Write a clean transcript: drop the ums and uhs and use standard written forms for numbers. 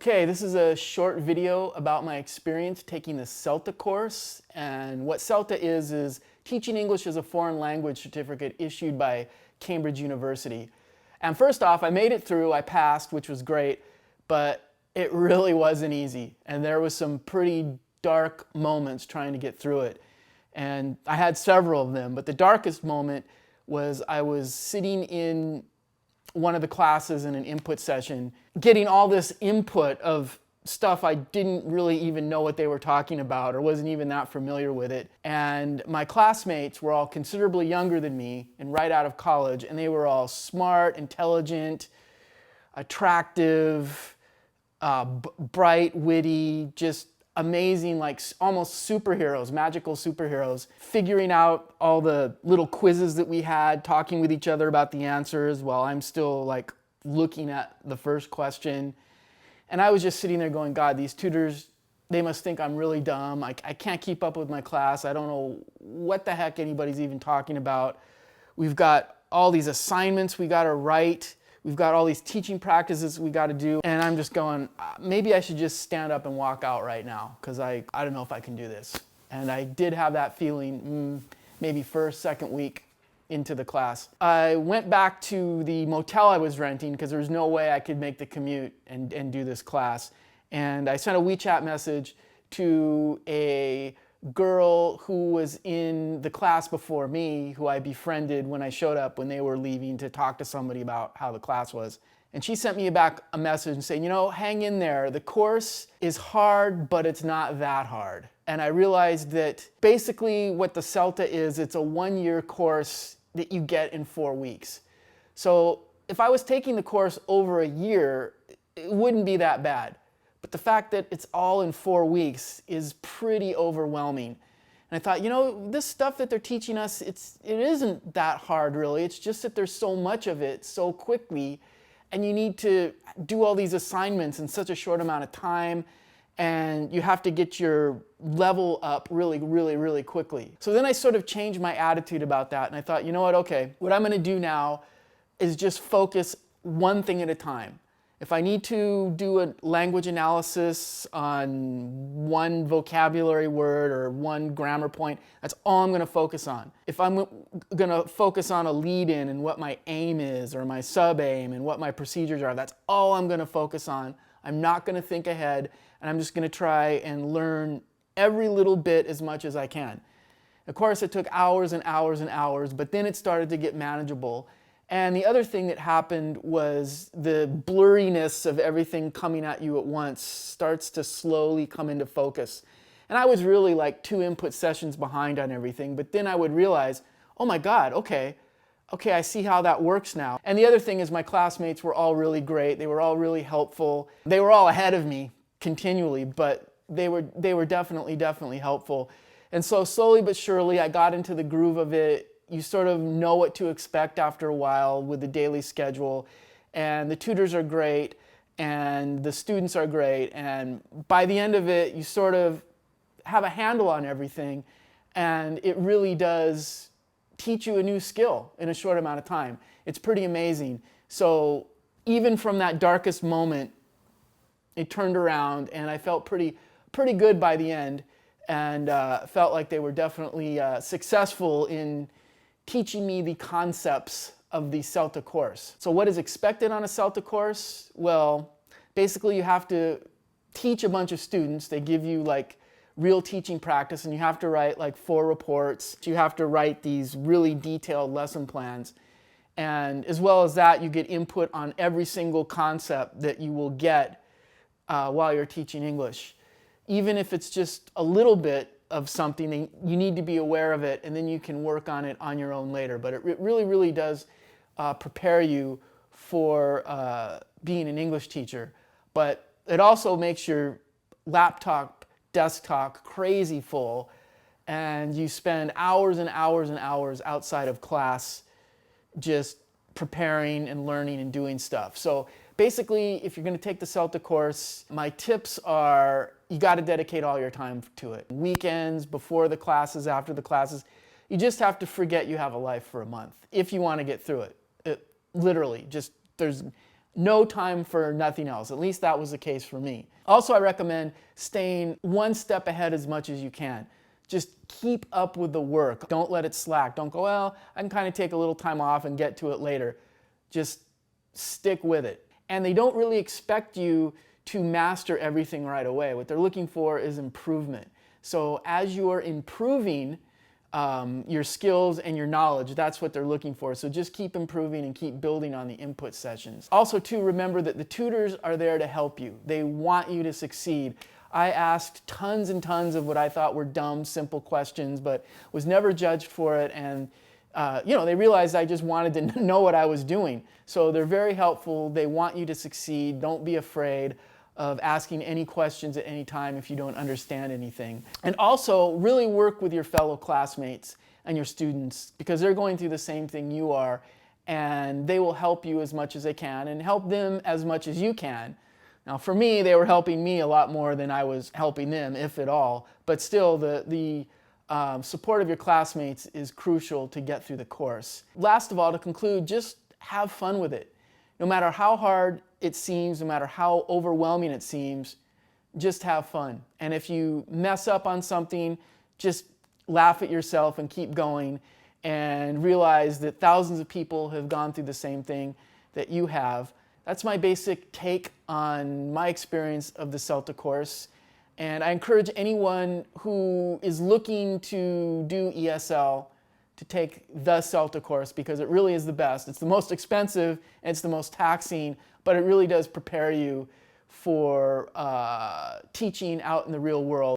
Okay, this is a short video about my experience taking the Celta course. And what Celta is Teaching English as a Foreign Language certificate issued by Cambridge University. And first off, I made it through, I passed, which was great, but it really wasn't easy. And there was some pretty dark moments trying to get through it. And I had several of them, but the darkest moment was I was sitting in one of the classes in an input session, getting all this input of stuff I didn't really even know what they were talking about or wasn't even that familiar with it. And my classmates were all considerably younger than me and right out of college, and they were all smart, intelligent, attractive, bright, witty, just amazing, like almost superheroes, magical superheroes, figuring out all the little quizzes that we had, talking with each other about the answers while I'm still like looking at the first question. And I was just sitting there going, God, these tutors, they must think I'm really dumb. I can't keep up with my class. I don't know what the heck anybody's even talking about. We've got all these assignments we got to write. We've got all these teaching practices we got to do. And I'm just going, maybe I should just stand up and walk out right now because I don't know if I can do this. And I did have that feeling maybe first, second week into the class. I went back to the motel I was renting because there was no way I could make the commute and do this class. And I sent a WeChat message to a girl who was in the class before me, who I befriended when I showed up when they were leaving to talk to somebody about how the class was. And she sent me back a message saying, you know, hang in there. The course is hard, but it's not that hard. And I realized that basically what the Celta is, it's a one-year course that you get in 4 weeks. So if I was taking the course over a year, it wouldn't be that bad. But the fact that it's all in 4 weeks is pretty overwhelming. And I thought, you know, this stuff that they're teaching us, it isn't that hard really. It's just that there's so much of it so quickly, and you need to do all these assignments in such a short amount of time, and you have to get your level up really, really, really quickly. So then I sort of changed my attitude about that, and I thought, you know what, okay, what I'm going to do now is just focus one thing at a time. If I need to do a language analysis on one vocabulary word or one grammar point, that's all I'm going to focus on. If I'm going to focus on a lead-in and what my aim is or my sub-aim and what my procedures are, that's all I'm going to focus on. I'm not going to think ahead, and I'm just going to try and learn every little bit as much as I can. Of course, it took hours and hours and hours, but then it started to get manageable. And the other thing that happened was the blurriness of everything coming at you at once starts to slowly come into focus. And I was really like 2 input sessions behind on everything, but then I would realize, oh my God, okay, I see how that works now. And the other thing is my classmates were all really great. They were all really helpful. They were all ahead of me continually, but they were definitely helpful. And so slowly but surely I got into the groove of it. You sort of know what to expect after a while with the daily schedule, and the tutors are great and the students are great, and by the end of it you sort of have a handle on everything, and it really does teach you a new skill in a short amount of time. It's pretty amazing. So even from that darkest moment, it turned around and I felt pretty good by the end, and felt like they were definitely successful in teaching me the concepts of the Celta course. So what is expected on a Celta course? Well, basically you have to teach a bunch of students. They give you like real teaching practice, and you have to write like 4 reports. You have to write these really detailed lesson plans. And as well as that, you get input on every single concept that you will get while you're teaching English. Even if it's just a little bit of something, you need to be aware of it, and then you can work on it on your own later. But it really does prepare you for being an English teacher. But it also makes your laptop, desktop crazy full, and you spend hours and hours and hours outside of class just preparing and learning and doing stuff. So basically, if you're going to take the Celta course, my tips are you got to dedicate all your time to it. Weekends, before the classes, after the classes, you just have to forget you have a life for a month if you want to get through it. Literally, just there's no time for nothing else. At least that was the case for me. Also, I recommend staying one step ahead as much as you can. Just keep up with the work. Don't let it slack. Don't go, well, I can kind of take a little time off and get to it later. Just stick with it. And they don't really expect you to master everything right away. What they're looking for is improvement. So as you're improving your skills and your knowledge, that's what they're looking for. So just keep improving and keep building on the input sessions. Also, too, remember that the tutors are there to help you. They want you to succeed. I asked tons and tons of what I thought were dumb, simple questions, but was never judged for it. And they realized I just wanted to know what I was doing. So they're very helpful. They want you to succeed. Don't be afraid of asking any questions at any time if you don't understand anything. And also, really work with your fellow classmates and your students, because they're going through the same thing you are, and they will help you as much as they can and help them as much as you can. Now, for me, they were helping me a lot more than I was helping them, if at all. But still, the support of your classmates is crucial to get through the course. Last of all, to conclude, just have fun with it. No matter how hard it seems, no matter how overwhelming it seems, just have fun. And if you mess up on something, just laugh at yourself and keep going, and realize that thousands of people have gone through the same thing that you have. That's my basic take on my experience of the Celta course. And I encourage anyone who is looking to do ESL to take the Celta course, because it really is the best. It's the most expensive and it's the most taxing, but it really does prepare you for teaching out in the real world.